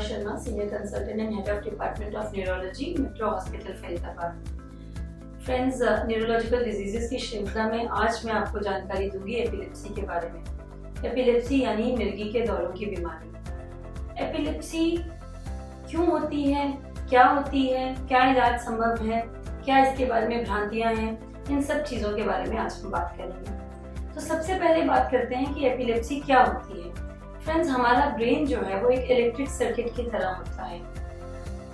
Sharma, senior consultant and head of department of neurology, metro hospital Faridabad. Friends, neurological diseases की श्रृंखला में आज मैं आपको जानकारी दूंगी एपिलेप्सी के बारे में। एपिलेप्सी यानी मिर्गी के दौरों की बीमारी। एपिलेप्सी क्यों होती है, क्या होती है, क्या इलाज संभव है, क्या इसके बारे में भ्रांतियां हैं, इन सब चीज़ों के बारे में आज हम बात करेंगे। तो सबसे पहले बात करते हैं कि एपिलेप्सी क्या होती है। फ्रेंड्स, हमारा ब्रेन जो है वो एक इलेक्ट्रिक सर्किट की तरह होता है।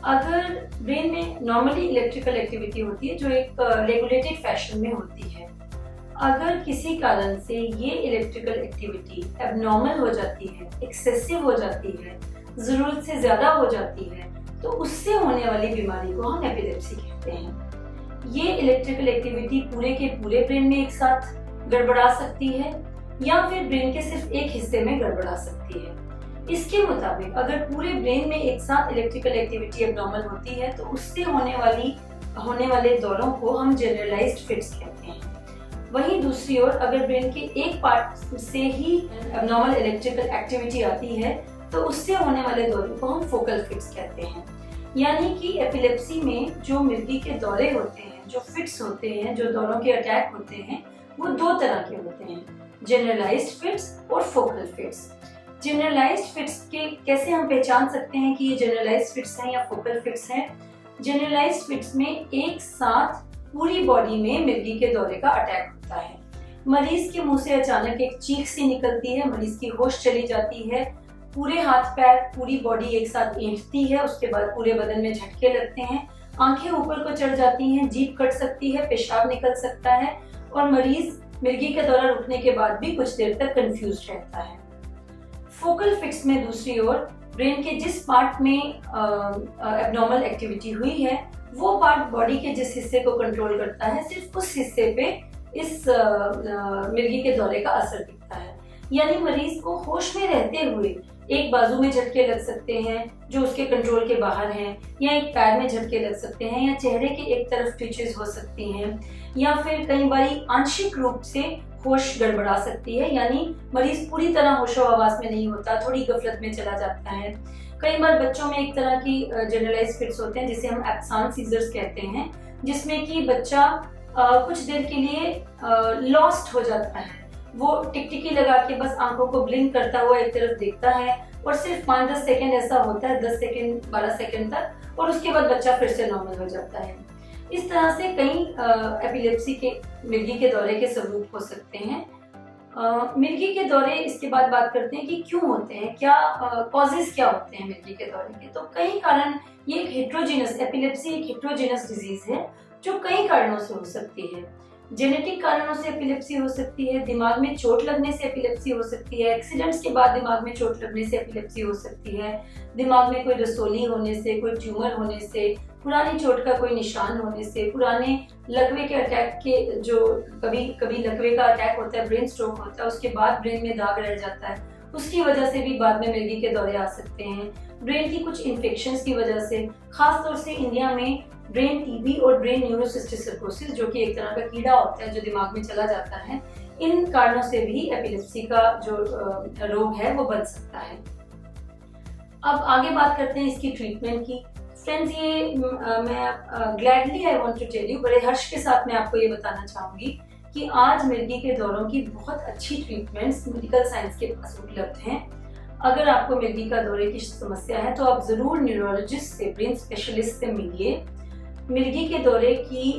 अगर ब्रेन में नॉर्मली इलेक्ट्रिकल एक्टिविटी होती है जो एक रेगुलेटेड फैशन में होती है, अगर किसी कारण से ये इलेक्ट्रिकल एक्टिविटी एबनॉर्मल हो जाती है, एक्सेसिव हो जाती है, ज़रूरत से ज़्यादा हो जाती है, तो उससे होने वाली बीमारी को हम एपिलेप्सी कहते हैं। ये इलेक्ट्रिकल एक्टिविटी पूरे के पूरे ब्रेन में एक साथ गड़बड़ा सकती है या फिर ब्रेन के सिर्फ एक हिस्से में गड़बड़ा सकती है। इसके मुताबिक अगर पूरे ब्रेन में एक साथ इलेक्ट्रिकल एक्टिविटी एबनॉर्मल होती है तो उससे होने वाले दौरों को हम जनरलाइज्ड फिट्स कहते हैं। वहीं दूसरी ओर अगर ब्रेन के एक पार्ट से ही एबनॉर्मल इलेक्ट्रिकल एक्टिविटी आती है तो उससे होने वाले दौरों को हम फोकल फिट्स कहते हैं। यानी कि एपिलेप्सी में जो मिर्गी के दौरे होते हैं, जो फिट्स होते हैं, जो दौरों के अटैक होते हैं, वो दो तरह के होते हैं, जनरलाइज्ड फिट्स और फोकल फिट्स। जनरलाइज्ड फिट्स के कैसे हम पहचान सकते हैं कि ये जनरलाइज्ड फिट्स हैं या फोकल फिट्स हैं? जनरलाइज्ड फिट्स में एक साथ पूरी बॉडी में मिर्गी के दौरे का अटैक होता है। मरीज के मुंह से अचानक एक चीख सी निकलती है, मरीज की होश चली जाती है, पूरे हाथ पैर पूरी बॉडी एक साथ ऐंठती है, उसके बाद पूरे बदन में झटके लगते हैं, आंखें ऊपर को चढ़ जाती हैं, जीभ कट सकती है, पेशाब निकल सकता है और मरीज मिर्गी का दौरा रुकने के बाद भी कुछ देर तक कंफ्यूज रहता है। फोकल फिट्स में दूसरी ओर ब्रेन के जिस पार्ट में एबनॉर्मल एक्टिविटी हुई है वो पार्ट बॉडी के जिस हिस्से को कंट्रोल करता है, सिर्फ उस हिस्से पे इस मिर्गी के दौरे का असर दिखता है। यानी मरीज को होश में रहते हुए एक बाजू में झटके लग सकते हैं जो उसके कंट्रोल के बाहर हैं, या एक पैर में झटके लग सकते हैं, या चेहरे के एक तरफ ट्विचेस हो सकती हैं, या फिर कई बारी आंशिक रूप से होश गड़बड़ा सकती है। यानी मरीज पूरी तरह होशो हवास में नहीं होता, थोड़ी गफलत में चला जाता है। कई बार बच्चों में एक तरह की जनरलाइज फिट्स होते हैं जिसे हम एब्सेंट सीजर्स कहते हैं, जिसमें कि बच्चा कुछ देर के लिए लॉस्ट हो जाता है। वो टिकटिकी लगा के बस आंखों को ब्लिंक करता हुआ एक तरफ देखता है और सिर्फ 5-10 सेकेंड ऐसा होता है, 10 सेकेंड 12 सेकेंड तक, और उसके बाद बच्चा फिर से नॉर्मल हो जाता है। इस तरह से कई एपिलेप्सी के मिर्गी के दौरे के स्वरूप हो सकते हैं। मिर्गी के दौरे, इसके बाद बात करते हैं कि क्यों होते हैं, क्या कॉजेस क्या होते हैं मिर्गी के दौरे के। तो कई कारण, ये एक हेट्रोजीनस एपिलेप्सी एक हेट्रोजीनस डिजीज है जो कई कारणों से हो सकती है। जेनेटिक कारणों से एपिलेप्सी हो सकती है, दिमाग में चोट लगने से एपिलेप्सी हो सकती है, एक्सीडेंट्स के बाद दिमाग में चोट लगने से एपिलेप्सी हो सकती है, दिमाग में कोई रसोली होने से, कोई ट्यूमर होने से, पुरानी चोट का कोई निशान होने से, पुराने लकवे के अटैक के, जो कभी लकवे का अटैक होता है, ब्रेन स्ट्रोक होता है, उसके बाद ब्रेन में दाग रह जाता है, उसकी वजह से भी बाद में मिर्गी के दौरे आ सकते हैं। ब्रेन की कुछ इन्फेक्शंस की वजह से, खासतौर से इंडिया में ब्रेन टीबी और ब्रेन न्यूरोसिस्टिक सर्कोसिस, जो कि एक तरह का कीड़ा होता है जो दिमाग में चला जाता है, इन कारणों से भी एपिलेप्सी का जो रोग है वो बन सकता है। अब आगे बात करते हैं इसकी ट्रीटमेंट की। फ्रेंड्स, ये मैं gladly I want to tell you, बड़े हर्ष के साथ मैं आपको ये बताना चाहूंगी कि आज मिर्गी के दौरों की बहुत अच्छी ट्रीटमेंट्स मेडिकल साइंस के पास उपलब्ध हैं। अगर आपको मिर्गी का दौरे की समस्या है तो आप जरूर न्यूरोलॉजिस्ट से, ब्रेन स्पेशलिस्ट से मिलिए। मिर्गी के दौरे की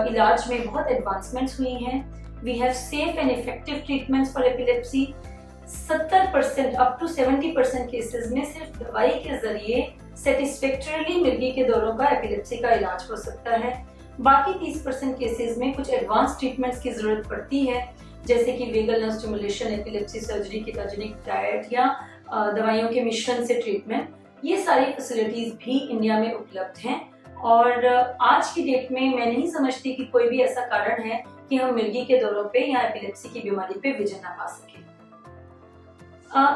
इलाज में बहुत एडवांसमेंट्स हुई हैं। We have safe and effective treatments for epilepsy. 70% up to 70% cases में सिर्फ दवाई के जरिए सेटिस्फैक्टरीली मिर्गी के दौरों का एपिलेप्सी का इलाज हो सकता है। बाकी 30% केसेस में कुछ एडवांस ट्रीटमेंट्स की जरूरत पड़ती है, जैसे कि vagal nerve stimulation, epilepsy surgery, ketogenic diet या दवाइयों के मिश्रण से ट्रीटमेंट। ये सारी फैसिलिटीज भी इंडिया में उपलब्ध हैं और आज की डेट में मैं नहीं समझती कि कोई भी ऐसा कारण है कि हम मिर्गी के दौरों पे या एपिलेप्सी की बीमारी पे विजय ना पा सकें।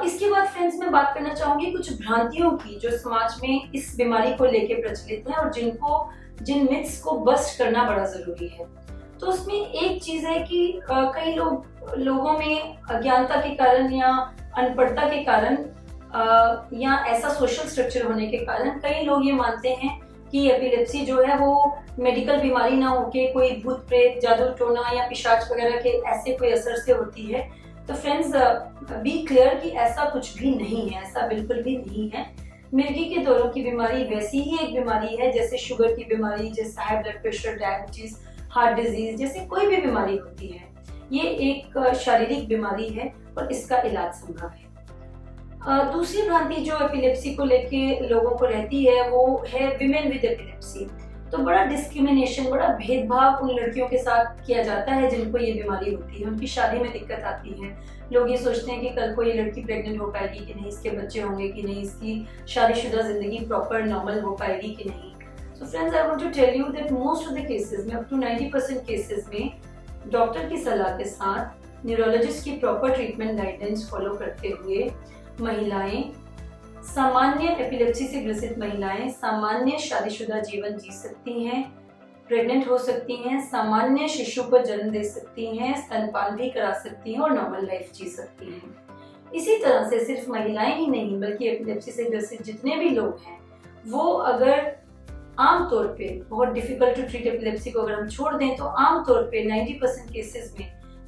इसके बाद फ्रेंड्स, मैं बात करना चाहूंगी कुछ भ्रांतियों की जो समाज में इस बीमारी को लेके प्रचलित है और जिन मिथ्स को बस्ट करना बड़ा जरूरी है। तो उसमें एक चीज है कि कई लोगों में अज्ञानता के कारण या अनपढ़ता के कारण या ऐसा सोशल स्ट्रक्चर होने के कारण कई लोग ये मानते हैं कि एपिलेप्सी जो है वो मेडिकल बीमारी ना होके कोई भूत प्रेत, जादू टोना या पिशाच वगैरह के ऐसे कोई असर से होती है। तो फ्रेंड्स, बी क्लियर कि ऐसा कुछ भी नहीं है, ऐसा बिल्कुल भी नहीं है। मिर्गी के दौरों की बीमारी वैसी ही एक बीमारी है जैसे शुगर की बीमारी, जैसे high blood pressure, diabetes, heart disease, जैसे कोई भी बीमारी होती है। ये एक शारीरिक बीमारी है और इसका इलाज संभव है। दूसरी भ्रांति जो एपिलेप्सी को लेके लोगों को रहती है वो है विमेन विद एपिलेप्सी। तो बड़ा डिस्क्रिमिनेशन, बड़ा भेदभाव उन लड़कियों के साथ किया जाता है जिनको ये बीमारी होती है। उनकी शादी में दिक्कत आती है, लोग ये सोचते हैं कि कल को ये लड़की प्रेग्नेंट हो पाएगी कि नहीं, इसके बच्चे होंगे कि नहीं, इसकी शादीशुदा जिंदगी प्रॉपर नॉर्मल हो पाएगी कि नहीं। So friends, I want to tell you that most of the cases में, अप टू 90% केसेस में डॉक्टर की सलाह के साथ, न्यूरोलॉजिस्ट की प्रॉपर ट्रीटमेंट गाइडेंस फॉलो करते हुए महिलाएं, सामान्य एपिलेप्सी से ग्रसित महिलाएं सामान्य शादीशुदा जीवन जी सकती हैं, प्रेग्नेंट हो सकती हैं, सामान्य शिशु को जन्म दे सकती हैं, स्तनपान भी करा सकती हैं और नॉर्मल लाइफ जी सकती हैं। इसी तरह से सिर्फ महिलाएं ही नहीं बल्कि एपिलेप्सी से ग्रसित जितने भी लोग हैं वो अगर आमतौर पे बहुत डिफिकल्ट टू ट्रीट एपिलेप्सी को अगर हम छोड़ दें तो आमतौर पे 90% केसेस में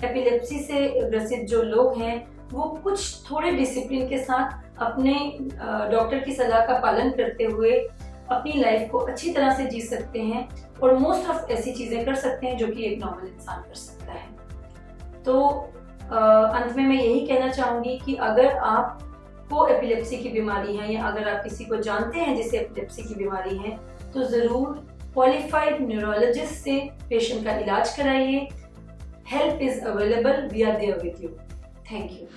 एपिलेप्सी से ग्रसित जो लोग हैं वो कुछ थोड़े डिसिप्लिन के साथ अपने डॉक्टर की सलाह का पालन करते हुए अपनी लाइफ को अच्छी तरह से जी सकते हैं और मोस्ट ऑफ ऐसी चीजें कर सकते हैं जो कि एक नॉर्मल इंसान कर सकता है। तो अंत में मैं यही कहना चाहूंगी कि अगर आपको एपिलेप्सी की बीमारी है या अगर आप किसी को जानते हैं जिसे एपिलेप्सी की बीमारी है तो जरूर क्वालिफाइड न्यूरोलॉजिस्ट से पेशेंट का इलाज कराइए। Help is available, we are there with you. Thank you.